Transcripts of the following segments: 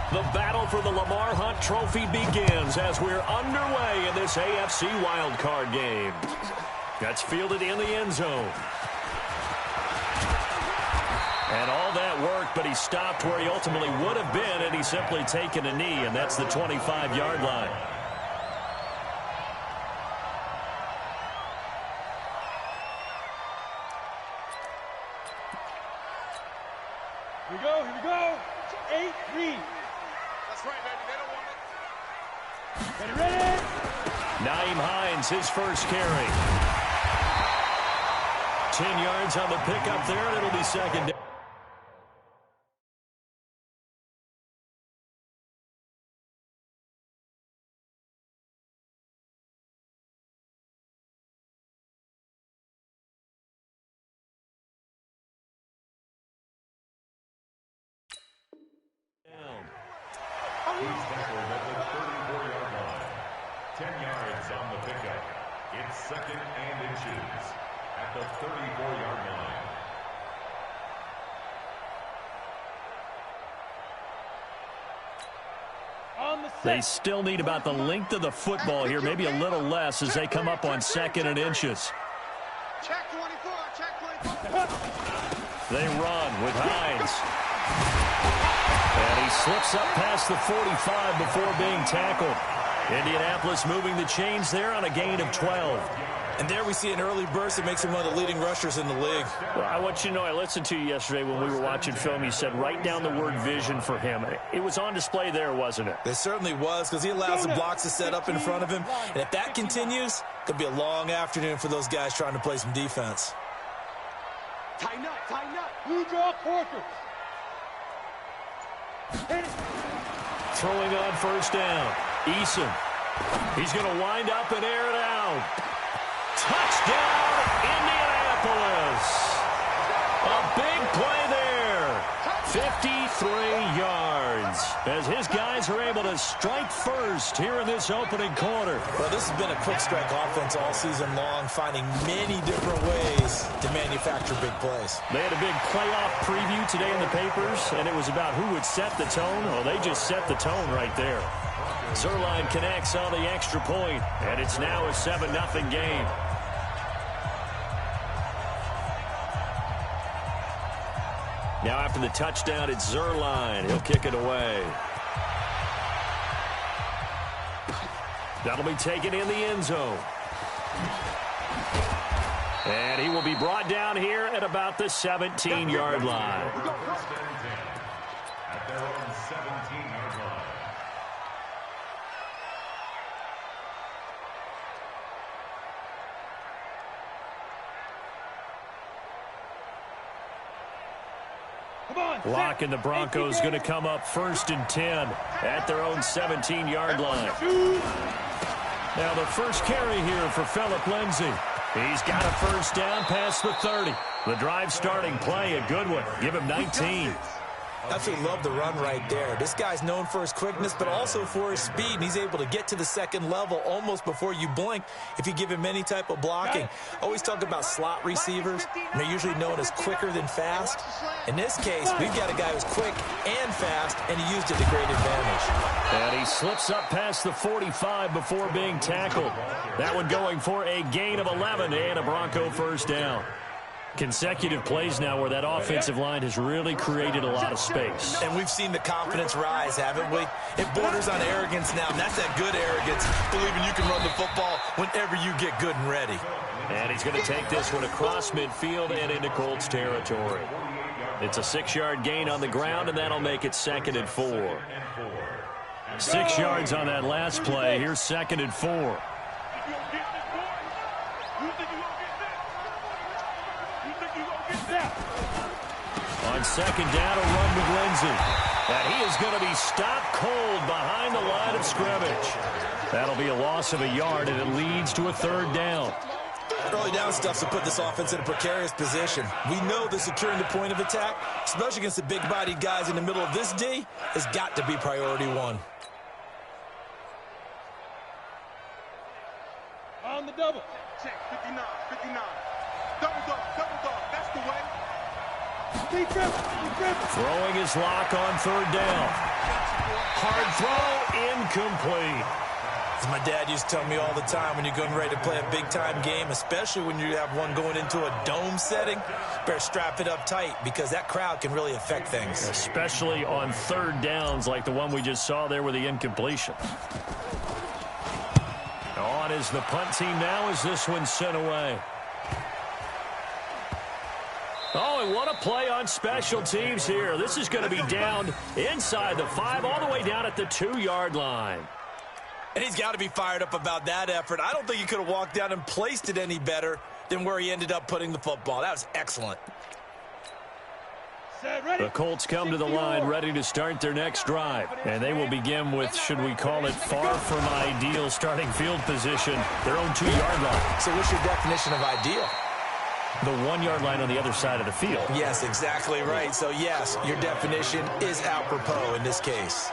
The battle for the Lamar Hunt Trophy begins as we're underway in this AFC wildcard game. That's fielded in the end zone. And all that work, but he stopped where he ultimately would have been had he simply taken a knee, and that's the 25-yard line. Here we go, here we go. 8, read. That's right, baby. They don't want it. Ready. Nyheim Hines, his first carry. 10 yards on the pickup there, and it'll be second down. He's tackled at the 34-yard line. 10 yards on the pickup. It's second and inches at the 34-yard line. They still need about the length of the football here, maybe a little less as they come up on second and inches. Check 24, check 24. They run with Hines. And he slips up past the 45 before being tackled. Indianapolis moving the chains there on a gain of 12. And there we see an early burst that makes him one of the leading rushers in the league. Well, I want you to know, I listened to you yesterday when we were watching film. You said write down the word vision for him. It was on display there, wasn't it? It certainly was, because he allows the blocks to set up in front of him. And if that continues, it could be a long afternoon for those guys trying to play some defense. Tighten up, tighten up. Blue draw quarters. Throwing on first down. Eason. He's going to wind up and air it out. Touchdown, Indianapolis. A big play there. 53 yards as his guys are able to strike first here in this opening quarter. Well, this has been a quick strike offense all season long, finding many different ways to manufacture big plays. They had a big playoff preview today in the papers, and it was about who would set the tone. Well, they just set the tone right there. Zerline connects on the extra point, and it's now a 7-0 game. Now after the touchdown, it's Zerline. He'll kick it away. That'll be taken in the end zone. And he will be brought down here at about the 17-yard line. At their own 17-yard line. Lock and the Broncos going to come up first and 10 at their own 17-yard line. Now the first carry here for Phillip Lindsay. He's got a first down past the 30. The drive starting play, a good one. Give him 19. Absolutely love the run right there. This guy's known for his quickness, but also for his speed, and he's able to get to the second level almost before you blink if you give him any type of blocking. Always talk about slot receivers, and they're usually known as quicker than fast. In this case, we've got a guy who's quick and fast, and he used it to great advantage. And he slips up past the 45 before being tackled. That one going for a gain of 11 and a Bronco first down. Consecutive plays now where that offensive line has really created a lot of space. And we've seen the confidence rise, haven't we? It borders on arrogance now, and that's that good arrogance, believing you can run the football whenever you get good and ready. And he's going to take this one across midfield and into Colts territory. It's a 6-yard gain on the ground, and that'll make it second and 4. 6 yards on that last play. Here's second and 4. On second down, a run with Lindsay. And he is going to be stopped cold behind the line of scrimmage. That'll be a loss of a yard, and it leads to a third down. Early down stuff to put this offense in a precarious position. We know that securing the point of attack, especially against the big-bodied guys in the middle of this D, has got to be priority one. On the double. Check 59, 59. Double dog, that's the way. Throwing his lock on third down. Hard throw, incomplete. As my dad used to tell me all the time, when you're getting ready to play a big-time game, especially when you have one going into a dome setting, better strap it up tight because that crowd can really affect things. Especially on third downs like the one we just saw there with the incompletion. On is the punt team now as this one's sent away. Oh, and what a play on special teams here. This is going to be down inside the 5 all the way down at the 2-yard line. And he's got to be fired up about that effort. I don't think he could have walked down and placed it any better than where he ended up putting the football. That was excellent. The Colts come to the line ready to start their next drive. And they will begin with, should we call it, far from ideal starting field position, their own 2-yard line. So what's your definition of ideal? The 1-yard line on the other side of the field. Yes, exactly right. So, yes, your definition is apropos in this case.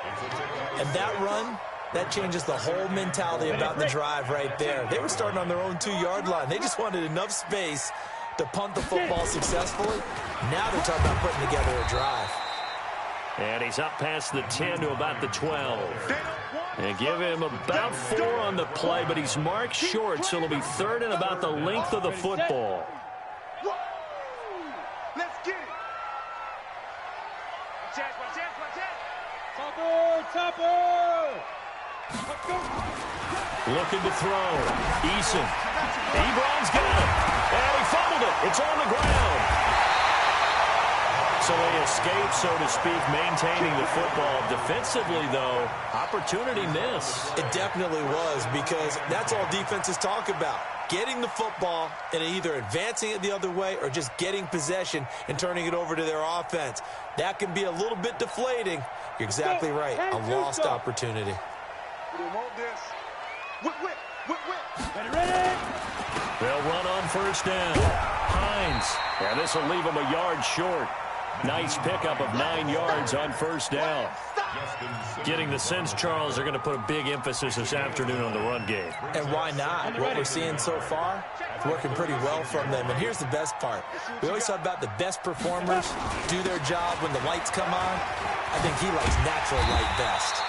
And that run, that changes the whole mentality about the drive right there. They were starting on their own 2-yard line. They just wanted enough space to punt the football successfully. Now they're talking about putting together a drive. And he's up past the 10 to about the 12. And give him about 4 on the play, but he's marked short, so it'll be third and about the length of the football. Let's get it. Watch out. Topper! Looking to throw. Eason. Ebron's got it. And he fumbled it. It's on the ground. So they escape, so to speak, maintaining the football. Defensively, though, opportunity miss. It definitely was, because that's all defenses talk about. Getting the football and either advancing it the other way or just getting possession and turning it over to their offense. That can be a little bit deflating. You're exactly right. A lost opportunity. We want this. Whip. Ready? They'll run on first down. Hines. And this will leave him a yard short. Nice pickup of 9 yards on first down. Getting the sense, Charles, they're going to put a big emphasis this afternoon on the run game. And why not? What we're seeing so far, it's working pretty well from them. And here's the best part. We always talk about the best performers do their job when the lights come on. I think he likes natural light best.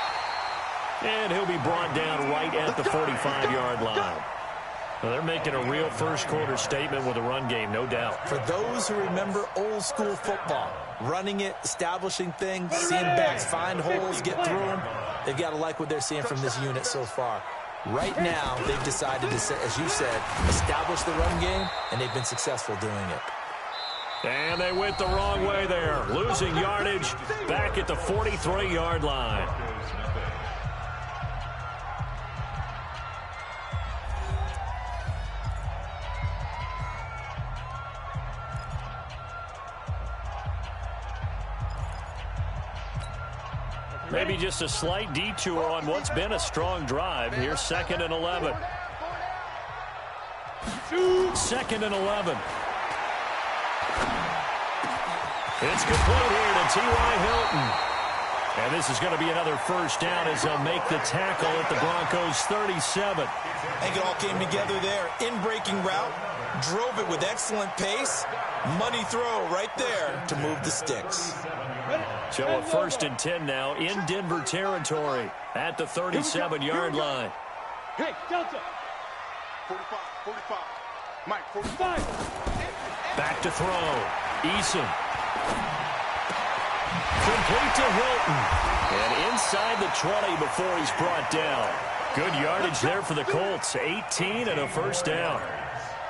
And he'll be brought down right at the 45-yard line. Well, they're making a real first-quarter statement with a run game, no doubt. For those who remember old-school football, running it, establishing things, seeing backs find holes, get through them, they've got to like what they're seeing from this unit so far. Right now, they've decided to, as you said, establish the run game, and they've been successful doing it. And they went the wrong way there, losing yardage back at the 43-yard line. Maybe just a slight detour on what's been a strong drive. Here's 2nd and 11. 2nd and 11. It's complete here to T.Y. Hilton. And this is going to be another first down as they'll make the tackle at the Broncos' 37. I think it all came together there. In-breaking route, drove it with excellent pace. Money throw right there to move the sticks. So a 1st and 10 now in Denver territory at the 37-yard line. Hey, Delta. 45. Mike, 45. Back to throw. Eason. Complete to Hilton. And inside the 20 before he's brought down. Good yardage there for the Colts. 18 and a first down.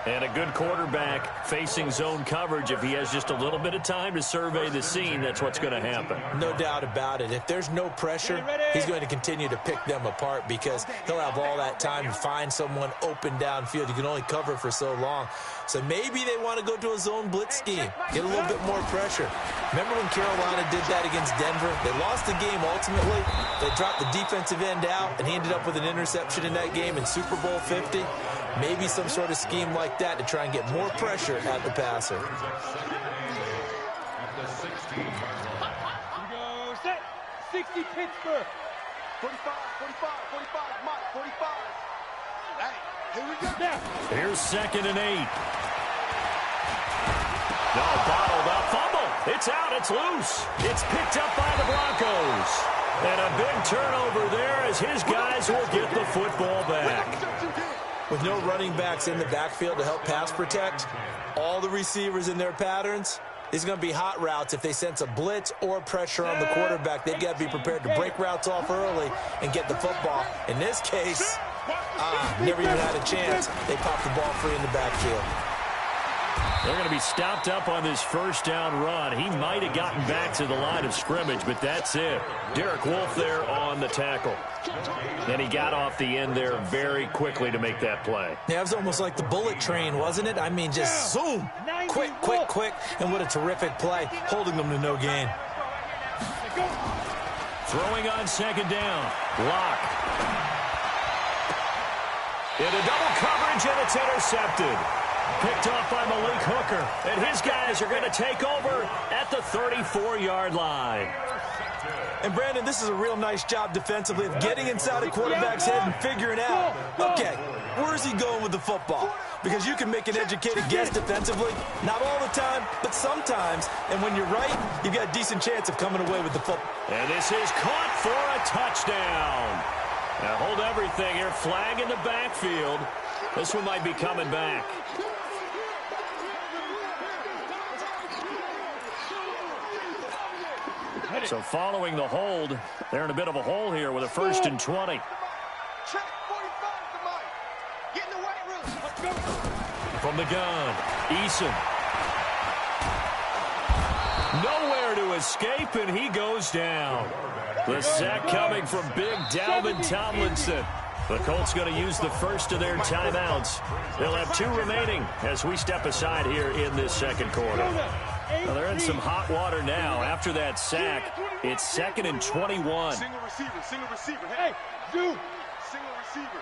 And a good quarterback facing zone coverage. If he has just a little bit of time to survey the scene, that's what's going to happen. No doubt about it. If there's no pressure, he's going to continue to pick them apart because he'll have all that time to find someone open downfield. You can only cover for so long. So maybe they want to go to a zone blitz scheme, get a little bit more pressure. Remember when Carolina did that against Denver? They lost the game ultimately. They dropped the defensive end out, and he ended up with an interception in that game in Super Bowl 50. Maybe some sort of scheme like that to try and get more pressure at the passer. Here we go, set. 60 Pittsburgh. 45, Mike, 45. Hey, here we go. Now. Here's 2nd and 8. No, bottled up, fumble. It's out. It's loose. It's picked up by the Broncos. And a big turnover there as his guys will get the football back. With no running backs in the backfield to help pass protect, all the receivers in their patterns, these are going to be hot routes. If they sense a blitz or pressure on the quarterback, they've got to be prepared to break routes off early and get the football. In this case, never even had a chance. They popped the ball free in the backfield. They're going to be stopped up on this first down run. He might have gotten back to the line of scrimmage, but that's it. Derek Wolfe there on the tackle. And he got off the end there very quickly to make that play. Yeah, it was almost like the bullet train, wasn't it? I mean, just zoom. Quick, quick, quick. And what a terrific play, holding them to no gain. Throwing on second down. Lock. Into double coverage, and it's intercepted. Picked off by Malik Hooker. And his guys are going to take over at the 34-yard line. And, Brandon, this is a real nice job defensively of getting inside a quarterback's head and figuring out, okay, where's he going with the football? Because you can make an educated guess defensively, not all the time, but sometimes. And when you're right, you've got a decent chance of coming away with the football. And this is caught for a touchdown. Now hold everything here. Flag in the backfield. This one might be coming back. So following the hold, they're in a bit of a hole here with a 1st and 20. From the gun, Eason. Nowhere to escape, and he goes down. The sack coming from big Dalvin Tomlinson. The Colts going to use the first of their timeouts. They'll have 2 remaining as we step aside here in this second quarter. Well, they're in some hot water now. After that sack, it's 2nd and 21. Single receiver, single receiver. Hey, dude. Single receiver.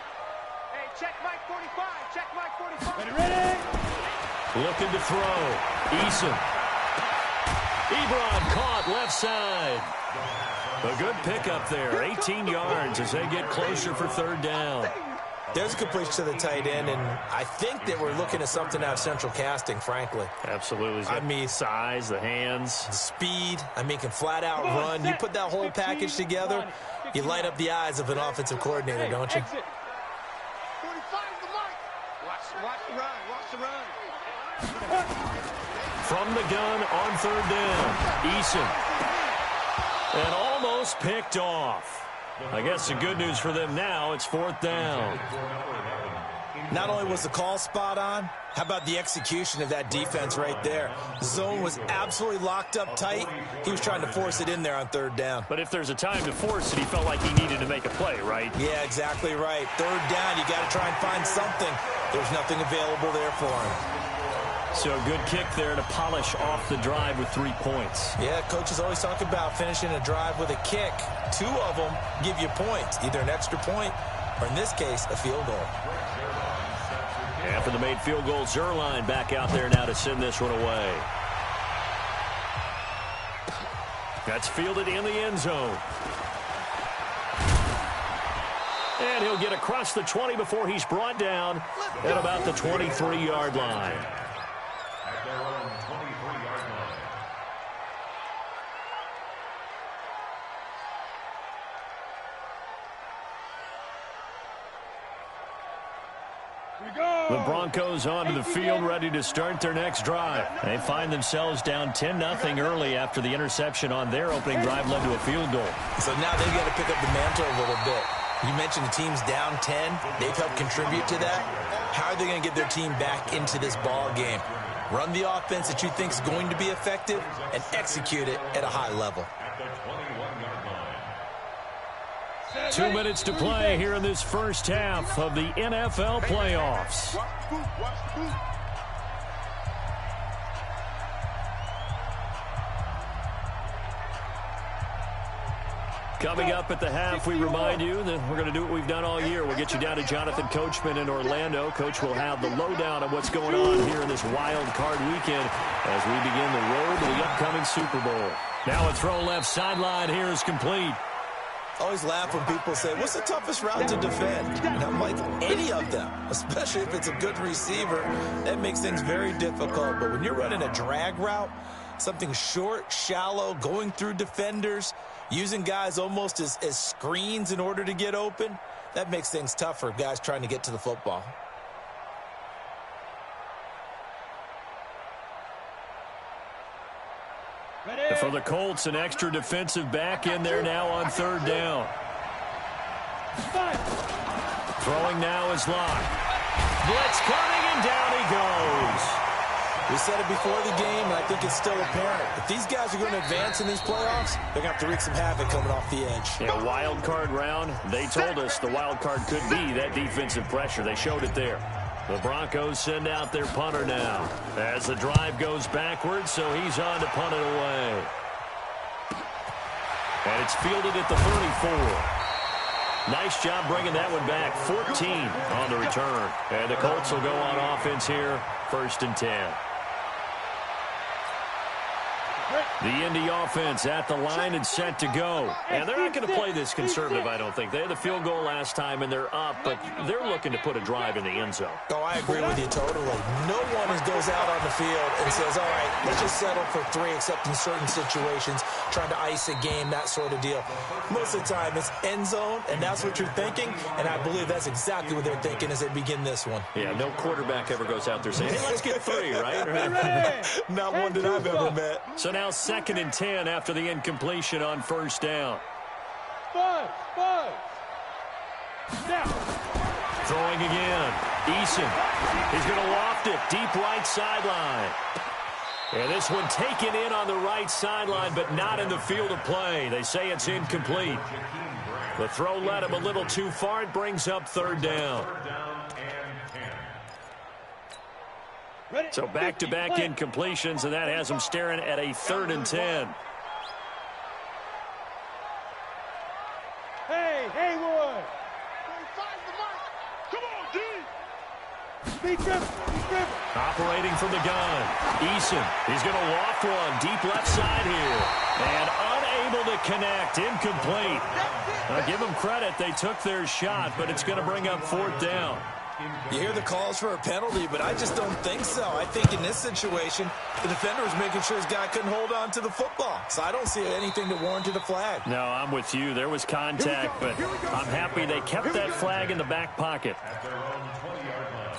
Hey, check Mike 45. Check Mike 45. Ready? Looking to throw. Eason. Ebron caught left side. A good pickup there. 18 yards as they get closer for 3rd down. There's a completion to the tight end, and I think that we're looking at something out of central casting, frankly. Absolutely. I mean, size, the hands. the speed, I mean, can flat out run. You put that whole package together, you light up the eyes of an offensive coordinator, don't you? 45 to Mike. Watch the run. Watch the run. From the gun on 3rd down. Eason. And almost picked off. I guess the good news for them now, it's 4th down. Not only was the call spot on, how about the execution of that defense right there? The zone was absolutely locked up tight. He was trying to force it in there on 3rd down. But if there's a time to force it, he felt like he needed to make a play, right? Yeah, exactly right. 3rd down, you got to try and find something. There's nothing available there for him. So a good kick there to polish off the drive with 3 points. Yeah, coaches always talk about finishing a drive with a kick. 2 of them give you points, either an extra point or, in this case, a field goal. After the made field goal, Zuerlein back out there now to send this one away. That's fielded in the end zone. And he'll get across the 20 before he's brought down at about the 23-yard line. At their own 23-yard line. Here we go. The Broncos onto the field, ready to start their next drive. They find themselves down 10-0 early after the interception on their opening drive led to a field goal. So now they've got to pick up the mantle a little bit. You mentioned the team's down 10. They've helped contribute to that. How are they going to get their team back into this ball game? Run the offense that you think is going to be effective and execute it at a high level. At the 21-yard line. 2 minutes to play here in this first half of the NFL playoffs. Watch the boot. Watch the boot. Coming up at the half, we remind you that we're going to do what we've done all year. We'll get you down to Jonathan Coachman in Orlando. Coach will have the lowdown of what's going on here in this wild card weekend as we begin the road to the upcoming Super Bowl. Now a throw left sideline here is complete. I always laugh when people say, what's the toughest route to defend? And I'm like, any of them, especially if it's a good receiver. That makes things very difficult. But when you're running a drag route, Something short, shallow, going through defenders, using guys almost as screens in order to get open. That makes things tough for guys trying to get to the football. For the Colts, an extra defensive back in there now on third down. Throwing now is Locke. Blitz coming, and down he goes. We said it before the game, and I think it's still apparent. If these guys are going to advance in these playoffs, they're going to have to wreak some havoc coming off the edge. Yeah, wild card round. They told us the wild card could be that defensive pressure. They showed it there. The Broncos send out their punter now as the drive goes backwards, so he's on to punt it away. And it's fielded at the 34. Nice job bringing that one back. 14 on the return. And the Colts will go on offense here, 1st and 10. The Indy offense at the line and set to go. And they're not going to play this conservative, I don't think. They had the field goal last time, and they're up, but they're looking to put a drive in the end zone. Oh, I agree with you totally. No one goes out on the field and says, all right, let's just settle for 3, except in certain situations, trying to ice a game, that sort of deal. Most of the time, it's end zone, and that's what you're thinking, and I believe that's exactly what they're thinking as they begin this one. Yeah, no quarterback ever goes out there saying, hey, let's get 3, right? Not one that I've ever met. So now 2nd and 10 after the incompletion on 1st down. Now. Throwing again. Eason. He's going to loft it. Deep right sideline. And this one taken in on the right sideline, but not in the field of play. They say it's incomplete. The throw led him a little too far. It brings up 3rd down. So back-to-back incompletions, and that has him staring at a 3rd and 10. Hey, Haywood! Come on, D! Be driven. Operating from the gun. Eason. He's going to loft one. Deep left side here. And unable to connect. Incomplete. Now, give them credit. They took their shot, but it's going to bring up 4th down. You hear the calls for a penalty, but I just don't think so. I think in this situation, the defender was making sure his guy couldn't hold on to the football. So I don't see anything that warranted a flag. No, I'm with you. There was contact, but I'm happy they kept that flag in the back pocket. At their own 20-yard line.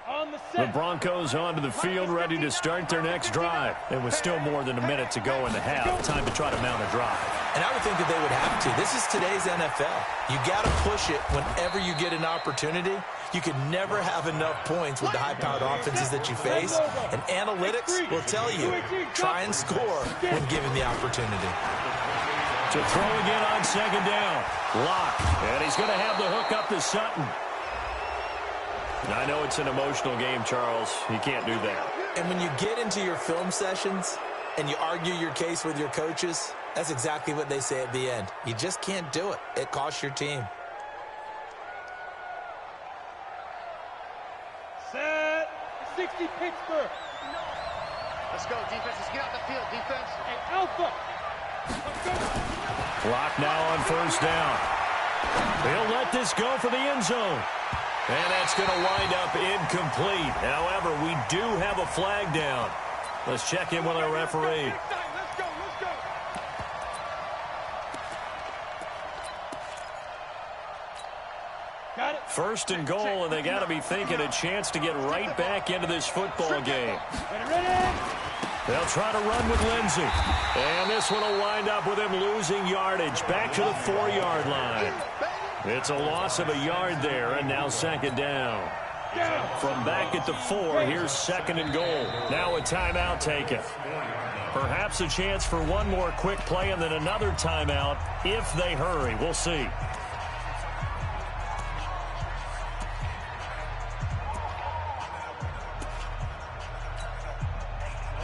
On the The set. Broncos onto the field, ready to start their next drive. And with still more than a minute to go in the half, time to try to mount a drive. And I would think that they would have to. This is today's NFL. You got to push it whenever you get an opportunity. You can never have enough points with the high-powered offenses that you face. And analytics will tell you, try and score when given the opportunity. To throw again on 2nd down. Locke. And he's going to have the hook up to Sutton. I know it's an emotional game, Charles. You can't do that. And when you get into your film sessions and you argue your case with your coaches, that's exactly what they say at the end. You just can't do it. It costs your team. Set. 60 Pittsburgh. Let's go, defense. Let's get out the field, defense. Hey, Alpha. Let's go. Clock now on 1st down. He'll let this go for the end zone. And that's going to wind up incomplete. However, we do have a flag down. Let's check in with our referee. Let's go. Got it. 1st and goal, and they got to be thinking a chance to get right back into this football game. Ready. They'll try to run with Lindsey. And this one will wind up with him losing yardage back to the 4-yard line. It's a loss of a yard there, and now 2nd down. From back at the 4, here's 2nd and goal. Now a timeout taken. Perhaps a chance for one more quick play and then another timeout if they hurry. We'll see.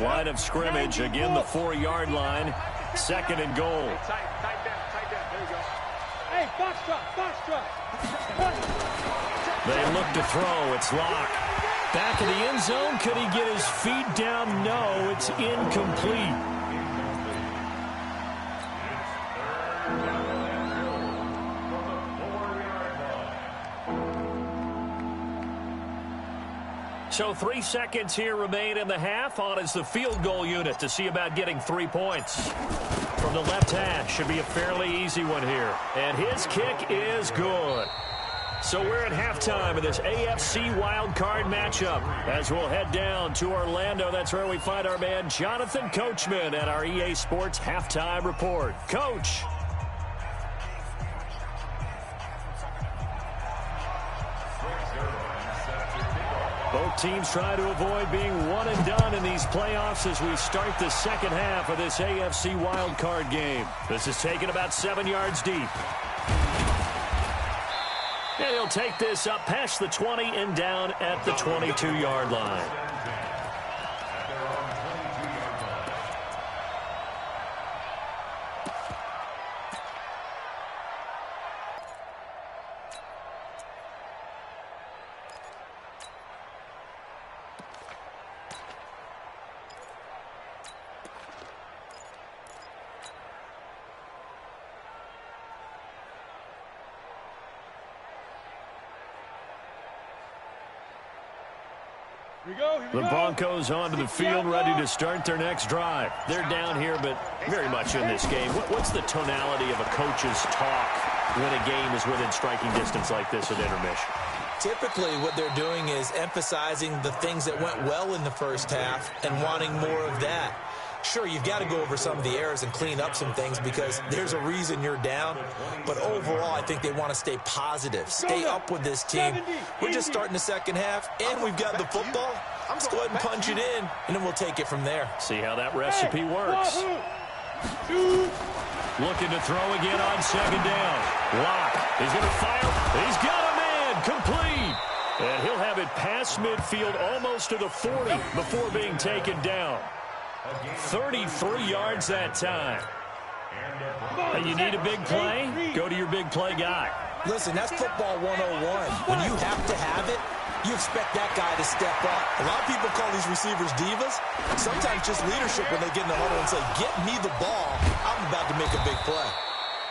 Line of scrimmage, again the 4-yard line. 2nd and goal. Tight down. There you go. Hey, box drop. They look to throw. It's Locke. Back in the end zone. Could he get his feet down? No, it's incomplete. So 3 seconds here remain in the half. On is the field goal unit to see about getting 3 points. From the left hash, should be a fairly easy one here. And his kick is good. So we're at halftime of this AFC wildcard matchup. As we'll head down to Orlando, that's where we find our man Jonathan Coachman at our EA Sports Halftime Report. Coach. Both teams try to avoid being one and done in these playoffs as we start the second half of this AFC wildcard game. This is taken about 7 yards deep. And he'll take this up past the 20 and down at the 22-yard line. The Broncos onto the field, ready to start their next drive. They're down here, but very much in this game. What's the tonality of a coach's talk when a game is within striking distance like this at intermission? Typically, what they're doing is emphasizing the things that went well in the first half and wanting more of that. Sure, you've got to go over some of the errors and clean up some things because there's a reason you're down. But overall, I think they want to stay positive, stay up with this team. We're just starting the second half, and we've got the football. Let's go ahead and punch it in, and then we'll take it from there. See how that recipe works. Looking to throw again on second down. Lock. He's going to fire. He's got a man. Complete. And he'll have it past midfield almost to the 40 before being taken down. 33 yards that time. Hey, you need a big play? Go to your big play guy. Listen, that's football 101. When you have to have it, you expect that guy to step up. A lot of people call these receivers divas. Sometimes just leadership when they get in the huddle and say, get me the ball. I'm about to make a big play.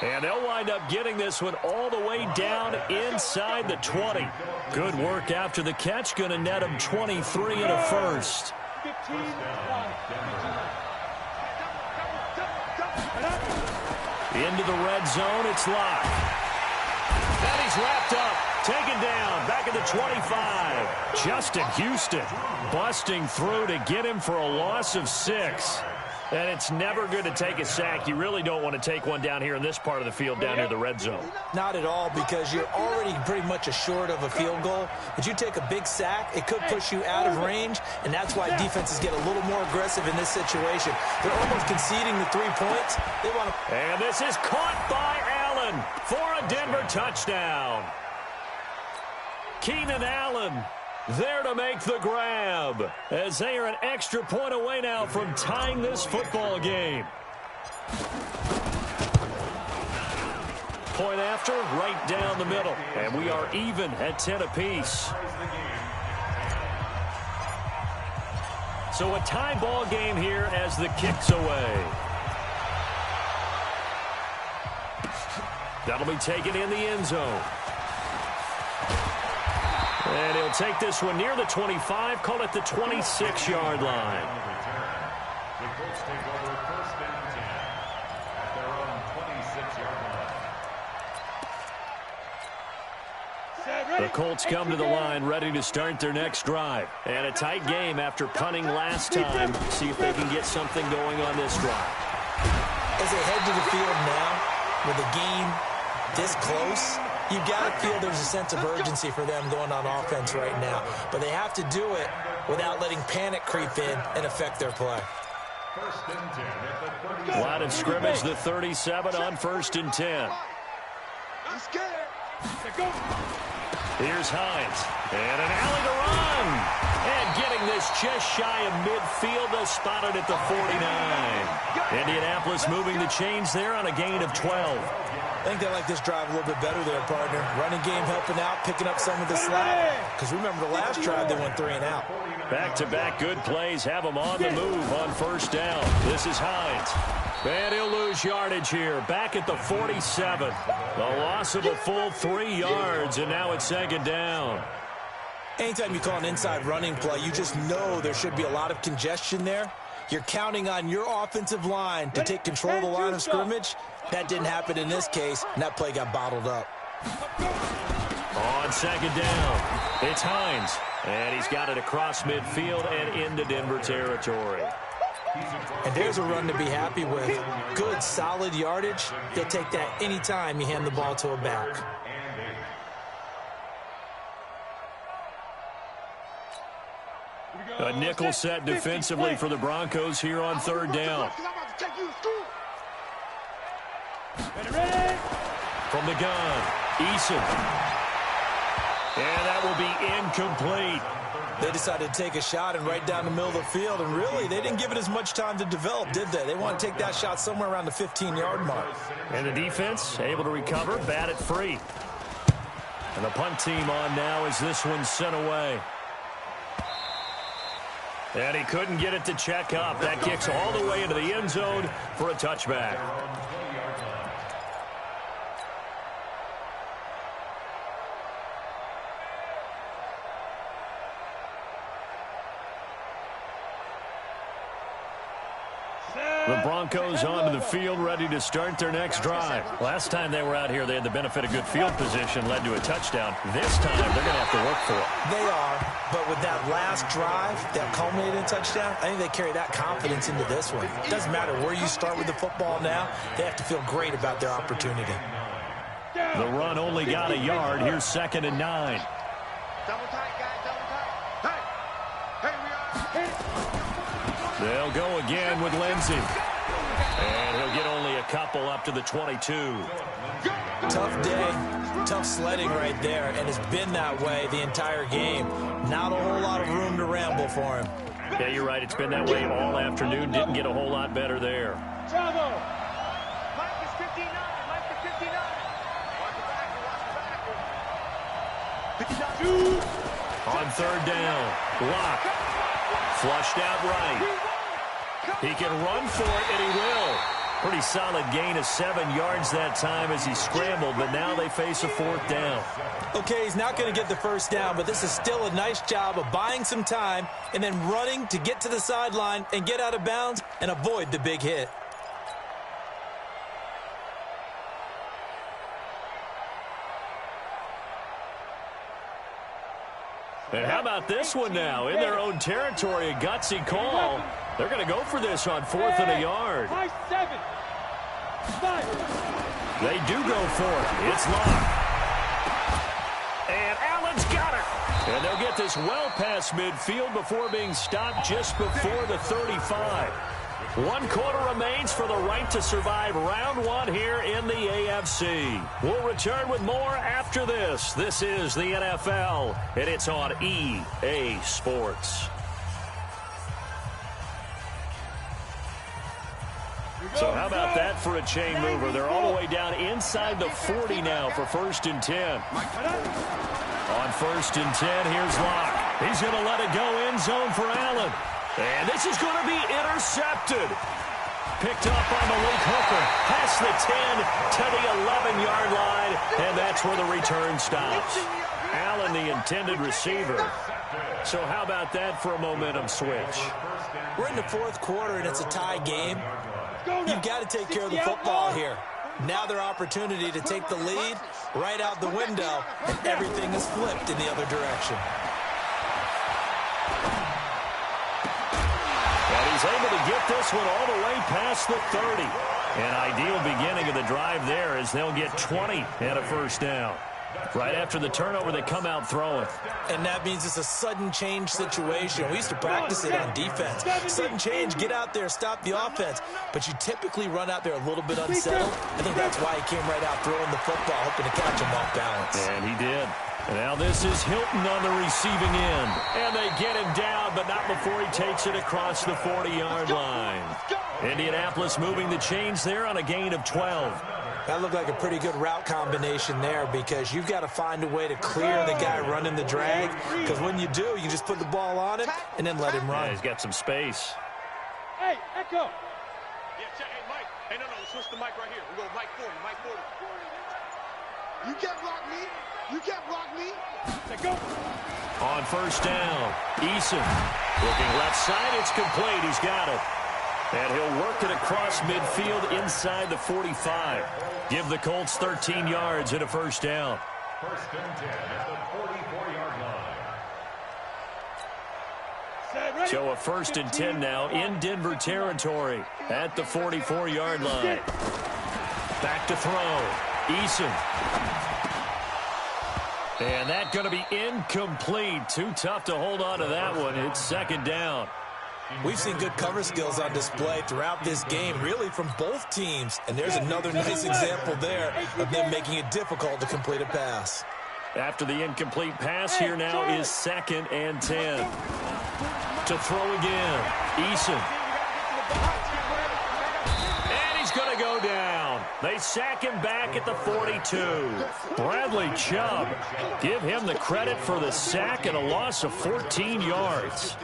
And they'll wind up getting this one all the way down inside the 20. Good work after the catch. Going to net him 23 and a first. Into the red zone, it's Lock. And he's wrapped up, taken down, back at the 25. Justin Houston busting through to get him for a loss of 6. And it's never good to take a sack. You really don't want to take one down here in this part of the field, down near the red zone. Not at all, because you're already pretty much assured of a field goal. But you take a big sack, it could push you out of range, and that's why defenses get a little more aggressive in this situation. They're almost conceding the 3 points. They want to... And this is caught by Allen for a Denver touchdown. Keenan Allen there to make the grab, as they are an extra point away now from tying this football game. Point after, right down the middle. And we are even at 10 apiece. So a tie ball game here as the kick's away. That'll be taken in the end zone. And he'll take this one near the 25, call it the 26-yard line. The Colts take over first and 10 at their own 26-yard line. The Colts come to the line ready to start their next drive. And a tight game after punting last time. See if they can get something going on this drive. As they head to the field now, with the game this close, you've got to feel there's a sense of urgency for them going on offense right now. But they have to do it without letting panic creep in and affect their play. First and 10 at the 30. Line of scrimmage, the 37 on first and 10. I'm scared. Here's Hines. And an alley to run. And getting this just shy of midfield. They'll spot it at the 49. Indianapolis moving the chains there on a gain of 12. I think they like this drive a little bit better there, partner. Running game helping out, picking up some of the slack. Because remember, the last drive they went 3 and out. Back-to-back good plays have them on the move on first down. This is Hines. And he'll lose yardage here. Back at the 47. The loss of a full 3 yards, and now it's second down. Anytime you call an inside running play, you just know there should be a lot of congestion there. You're counting on your offensive line to take control of the line of scrimmage. That didn't happen in this case, and that play got bottled up. On second down, it's Hines. And he's got it across midfield and into Denver territory. And there's a run to be happy with. Good, solid yardage. You'll take that anytime you hand the ball to a back. A nickel set defensively for the Broncos here on third down. From the gun, Eason. And that will be incomplete. They decided to take a shot and right down the middle of the field, and really, they didn't give it as much time to develop, did they? They want to take that shot somewhere around the 15-yard mark. And the defense able to recover, bat it free. And the punt team on now as this one's sent away. And he couldn't get it to check up. That kicks all the way into the end zone for a touchback. The Broncos onto the field, ready to start their next drive. Last time they were out here, they had the benefit of good field position, led to a touchdown. This time, they're going to have to work for it. They are, but with that last drive, that culminated in touchdown, I think they carry that confidence into this one. It doesn't matter where you start with the football now. They have to feel great about their opportunity. The run only got a yard. Here's 2nd and 9. Double tight, guys, double tight. Hey, we are. They'll go again with Lindsey. And he'll get only a couple up to the 22. Tough day, tough sledding right there, and it's been that way the entire game. Not a whole lot of room to ramble for him. Yeah, you're right. It's been that way all afternoon. Didn't get a whole lot better there. Bravo. Mike is 59. Mike is 59. On third down, Locke. Flushed out right. He can run for it, and he will. Pretty solid gain of 7 yards that time as he scrambled, but now they face a 4th down. Okay, he's not going to get the first down, but this is still a nice job of buying some time and then running to get to the sideline and get out of bounds and avoid the big hit. And how about this one now? In their own territory, a gutsy call. They're going to go for this on 4th and a yard. They do go for it. It's Locke. And Allen's got it. And they'll get this well past midfield before being stopped just before the 35. 1 quarter remains for the right to survive round 1 here in the AFC. We'll return with more after this. This is the NFL, and it's on EA Sports. So how about that for a chain mover? They're all the way down inside the 40 now for 1st and 10. On 1st and 10, here's Locke. He's going to let it go end zone for Allen. And this is going to be intercepted. Picked up on Malik Hooker. Past the 10 to the 11-yard line. And that's where the return stops. Allen, the intended receiver. So how about that for a momentum switch? We're in the 4th quarter, and it's a tie game. You've got to take care of the football here. Now their opportunity to take the lead right out the window, and everything is flipped in the other direction. And he's able to get this one all the way past the 30. An ideal beginning of the drive there as they'll get 20 and a 1st down. Right after the turnover, they come out throwing. And that means it's a sudden change situation. We used to practice it on defense. Sudden change, get out there, stop the offense. But you typically run out there a little bit unsettled. I think that's why he came right out throwing the football, hoping to catch him off balance. And he did. And now this is Hilton on the receiving end. And they get him down, but not before he takes it across the 40-yard line. Indianapolis moving the chains there on a gain of 12. That looked like a pretty good route combination there because you've got to find a way to clear the guy running the drag, because when you do, you just put the ball on him and then let him run. Yeah, he's got some space. Hey, Echo. Yeah, check. Hey, Mike. Hey, no, switch the mic right here. We go Mike 40, Mike 40. You can't block me. You can't block me. Let go. On first down, Eason looking left side. It's complete. He's got it. And he'll work it across midfield inside the 45. Give the Colts 13 yards and a first down. First and 10 at the 44-yard line. So a first and 10 now in Denver territory at the 44-yard line. Back to throw. Eason. And that's going to be incomplete. Too tough to hold on to that one. It's second down. We've seen good cover skills on display throughout this game, really from both teams. And there's another nice example there of them making it difficult to complete a pass. After the incomplete pass, here now is second and 10. To throw again. Eason. And he's going to go down. They sack him back at the 42. Bradley Chubb. Give him the credit for the sack and a loss of 14 yards.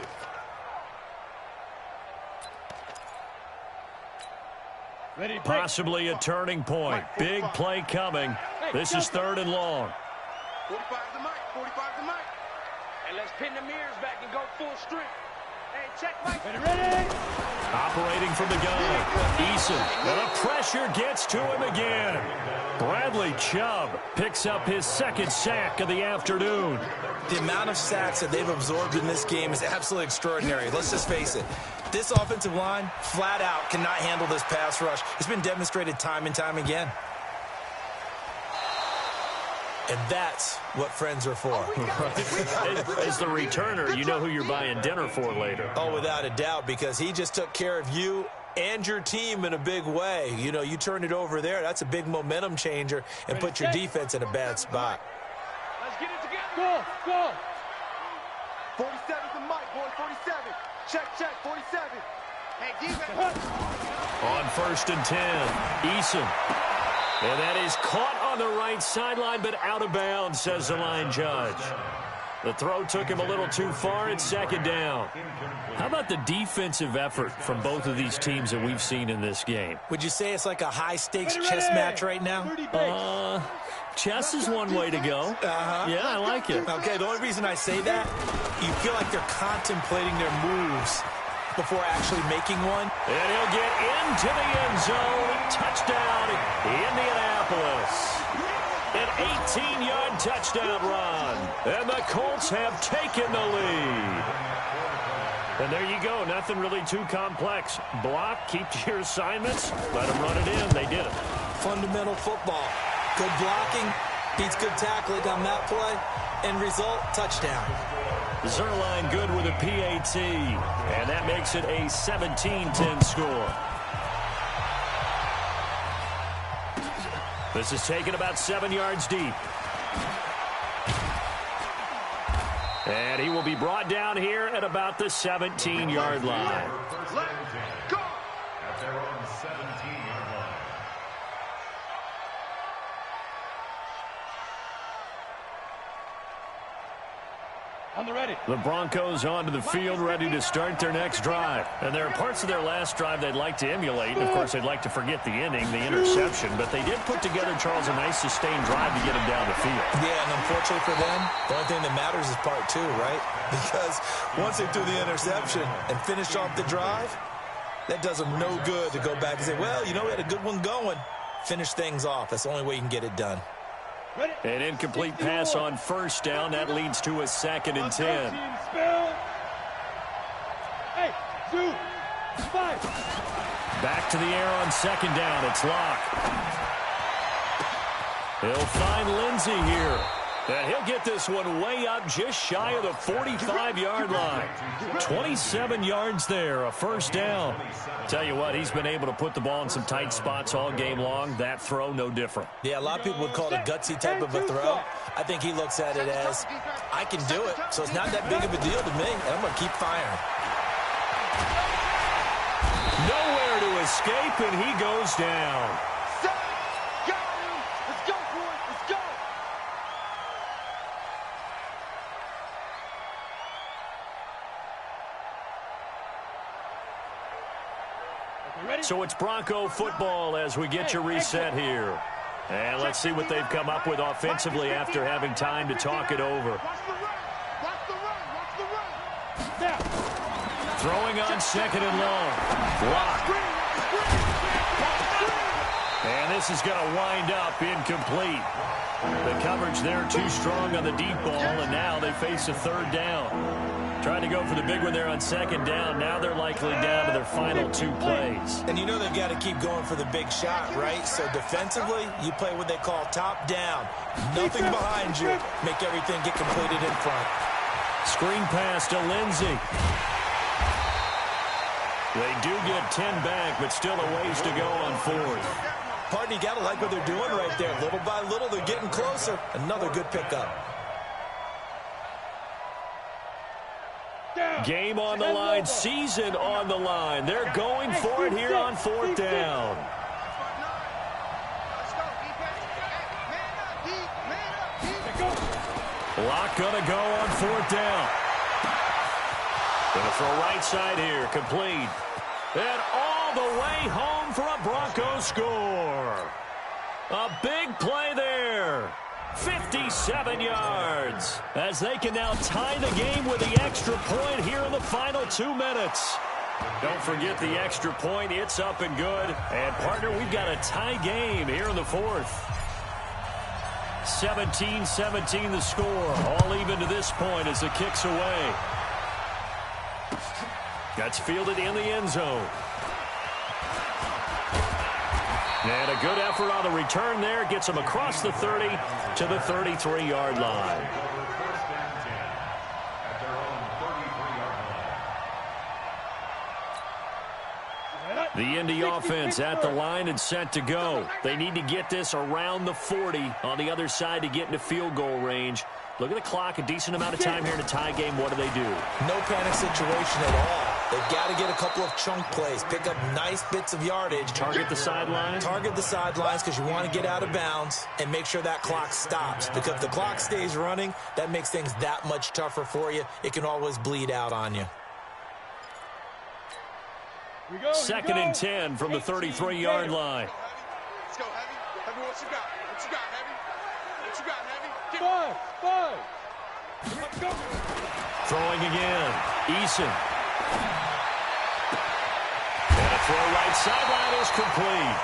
Possibly a turning point. Big play coming. This is third and long. 45 the mic. 45 the mic. And let's pin the mirrors back and go full strength. Hey, check Mike. Ready? Operating from the gun. Eason. And the pressure gets to him again. Bradley Chubb picks up his second sack of the afternoon. The amount of sacks that they've absorbed in this game is absolutely extraordinary. Let's just face it. This offensive line, flat out, cannot handle this pass rush. It's been demonstrated time and time again. And that's what friends are for. As the returner, you know who you're buying dinner for later. Oh, without a doubt, because he just took care of you and your team in a big way. You know, you turn it over there. That's a big momentum changer and put your defense in a bad spot. Let's get it together. Go. 47's the mic, boy. 47. Check. 47. Hey, defense. On first and 10, Eason. And that is caught on the right sideline, but out of bounds, says the line judge. The throw took him a little too far. It's second down. How about the defensive effort from both of these teams that we've seen in this game? Would you say it's like a high-stakes chess match right now? Chess is one way to go. Yeah, I like it. Okay, the only reason I say that, you feel like they're contemplating their moves before actually making one. And he'll get into the end zone. Touchdown, Indianapolis. An 18-yard touchdown run. And the Colts have taken the lead. And there you go. Nothing really too complex. Block, keep to your assignments, let them run it in. They did it. Fundamental football. Good blocking beats good tackling on that play. End result, touchdown. Zerline good with a PAT. And that makes it a 17-10 score. This is taken about 7 yards deep. And he will be brought down here at about the 17-yard line. Let go. At their own 17-yard line. On the ready. The Broncos onto the field, ready to start their next drive. And there are parts of their last drive they'd like to emulate. And, of course, they'd like to forget the inning, the interception. But they did put together, Charles, a nice sustained drive to get him down the field. Yeah, and unfortunately for them, the only thing that matters is part two, right? Because once they threw the interception and finished off the drive, that does them no good to go back and say, well, you know, we had a good one going. Finish things off. That's the only way you can get it done. An incomplete pass on first down. That leads to a second and 10. Hey, 2, 5. Back to the air on second down. It's Locke. He'll find Lindsey here. And he'll get this one way up just shy of the 45-yard line. 27 yards there, a first down. Tell you what, he's been able to put the ball in some tight spots all game long. That throw, no different. Yeah, a lot of people would call it a gutsy type of a throw. I think he looks at it as, I can do it, so it's not that big of a deal to me, and I'm going to keep firing. Nowhere to escape, and he goes down. Let's go, boys. Let's go. So it's Bronco football as we get you reset here. And let's see what they've come up with offensively after having time to talk it over. Throwing on second and long. Block. And this is going to wind up incomplete. The coverage there too strong on the deep ball, and now they face a third down. Trying to go for the big one there on second down. Now they're likely down to their final 2 plays. And you know they've got to keep going for the big shot, right? So defensively, you play what they call top down. Nothing behind you. Make everything get completed in front. Screen pass to Lindsey. They do get 10 back, but still a ways to go on fourth. Partner, you got to like what they're doing right there. Little by little, they're getting closer. Another good pickup. Game on the line, season on the line. They're going for it here on fourth down. Lock gonna go on fourth down. Gonna throw right side here, complete. And all the way home for a Broncos score. A big play there. 57 yards, as they can now tie the game with the extra point here in the final 2 minutes. Don't forget the extra point. It's up and good. And, partner, we've got a tie game here in the fourth. 17-17 the score. All even to this point as the kick's away. That's fielded in the end zone. And a good effort on the return there. Gets them across the 30 to the 33-yard line. The Indy offense at the line and set to go. They need to get this around the 40 on the other side to get into field goal range. Look at the clock, a decent amount of time here in a tie game. What do they do? No panic situation at all. They've got to get a couple of chunk plays, pick up nice bits of yardage. Target the sidelines? Target the sidelines because you want to get out of bounds and make sure that clock stops. Because if the clock stays running, that makes things that much tougher for you. It can always bleed out on you. Second and 10 from the 33-yard line. Let's go, Heavy. Heavy, what you got? What you got, Heavy? What you got, Heavy? Five. Let's go. Throwing again. Eason. And a throw right sideline is complete.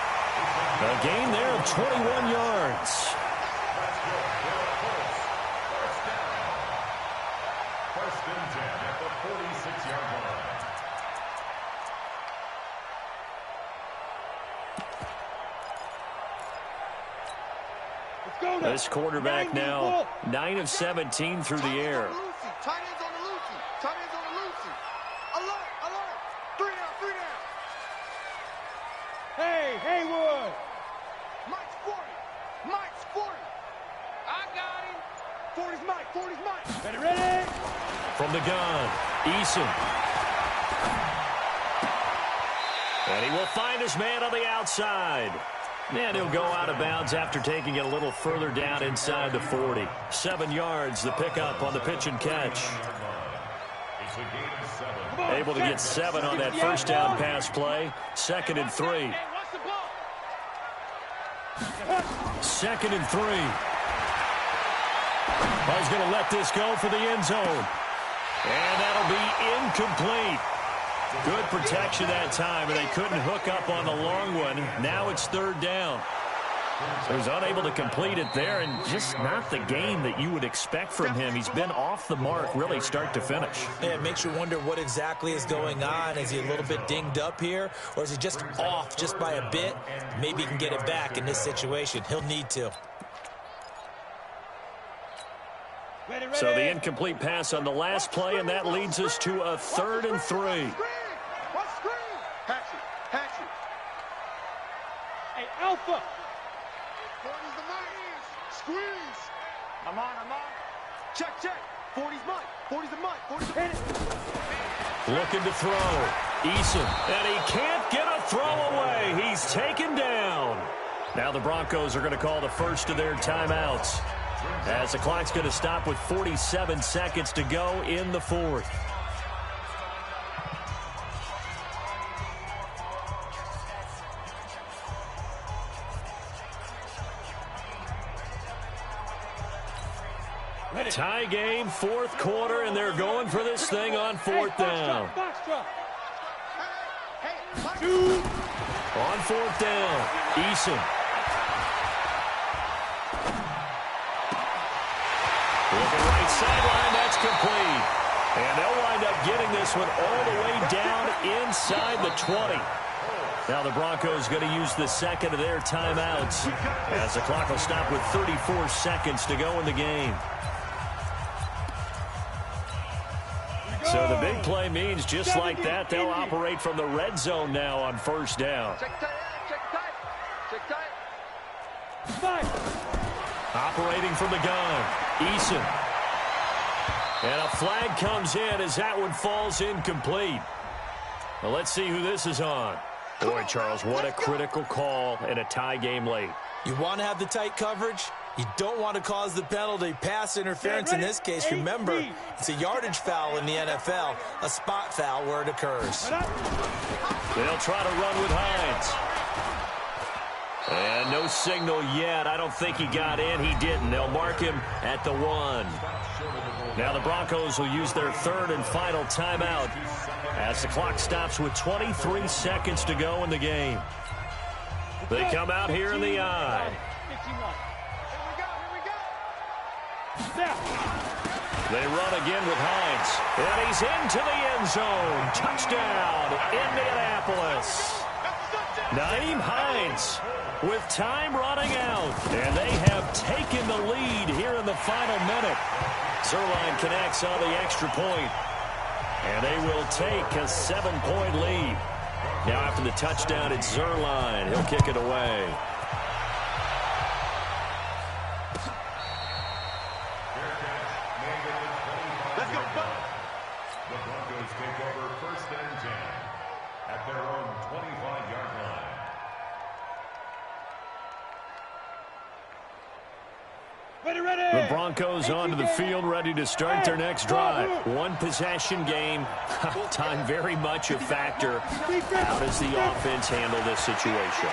A gain there of 21 yards. First and 10 at the 46-yard line. This quarterback now 9 of 17 through the air. Tight ends on the Lucy. Tight ends on the Lucy. Alert, alert. 3 down, 3 down. Hey, Haywood. Mike's 40. Mike's 40. I got him. 40's Mike, 40's Mike. Ready? From the gun, Eason. And he will find his man on the outside. And he'll go out of bounds after taking it a little further down inside the 40. 7 yards, the pickup on the pitch and catch. Able to get 7 on that first down pass play. 2nd and 3. 2nd and 3. He's going to let this go for the end zone. And that'll be incomplete. Good protection that time, and they couldn't hook up on the long one. Now it's 3rd down. So he's unable to complete it there, and just not the game that you would expect from him. He's been off the mark, really, start to finish. Yeah, it makes you wonder what exactly is going on. Is he a little bit dinged up here, or is he just off just by a bit? Maybe he can get it back in this situation. He'll need to. So the incomplete pass on the last play, and that leads us to a 3rd and 3. What screen? Hatchet, Hatchet. Hey, Alpha. 40's the Mike. Squeeze. I'm on. Check. 40's Mike. 40's the Mike. 40's the Mike. Looking to throw. Eason. And he can't get a throw away. He's taken down. Now the Broncos are going to call the first of their timeouts, as the clock's going to stop with 47 seconds to go in the 4th. Tie game, fourth quarter, and they're going for this thing on fourth down. On fourth down, Eason. Looking right sideline, that's complete. And they'll wind up getting this one all the way down inside the 20. Now the Broncos going to use the second of their timeouts as the clock will stop with 34 seconds to go in the game. So the big play means just like that, they'll operate from the red zone now on first down. Operating from the gun, Eason. And a flag comes in as that one falls incomplete. Well, let's see who this is on. Boy, Charles, what a critical call in a tie game late. You want to have the tight coverage? You don't want to cause the penalty. Pass interference in this case, remember, it's a yardage foul in the NFL, a spot foul where it occurs. They'll try to run with Hines. And no signal yet. I don't think he got in. He didn't. They'll mark him at the 1. Now the Broncos will use their third and final timeout as the clock stops with 23 seconds to go in the game. They come out here in the eye. They run again with Hines. And he's into the end zone. Touchdown, Indianapolis. Nyheim Hines with time running out. And they have taken the lead here in the final minute. Zuerlein connects on the extra point. And they will take a 7-point lead. Now after the touchdown, it's Zuerlein. He'll kick it away. Let's go, Buck. The Broncos take over first and 10 at their own 25-yard line. The Broncos onto the field, ready to start their next drive. One possession game. Time very much a factor. How does the offense handle this situation?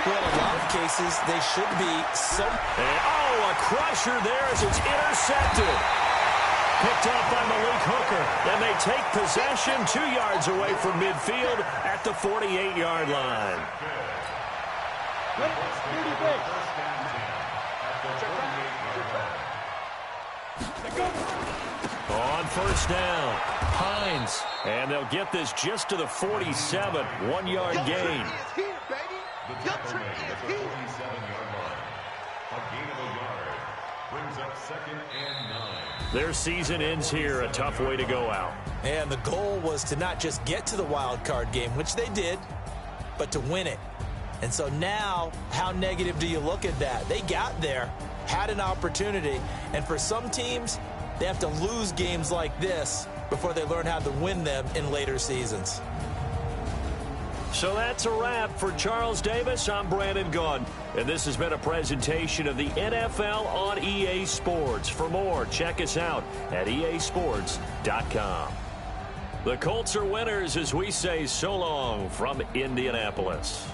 Well, in a lot of cases, they should be some... a crusher there as it's intercepted. Picked up by Malik Hooker. And they take possession 2 yards away from midfield at the 48-yard line. On first down, Hines. And they'll get this just to the 47, 1-yard gain. The tackle made at the 47-yard line. A gain of a yard brings up second and 9. Their season ends here, a tough way to go out. And the goal was to not just get to the wild card game, which they did, but to win it. And so now, how negative do you look at that? They got there, had an opportunity, and for some teams, they have to lose games like this before they learn how to win them in later seasons. So that's a wrap for Charles Davis. I'm Brandon Gaudin, and this has been a presentation of the NFL on EA Sports. For more, check us out at easports.com. The Colts are winners as we say so long from Indianapolis.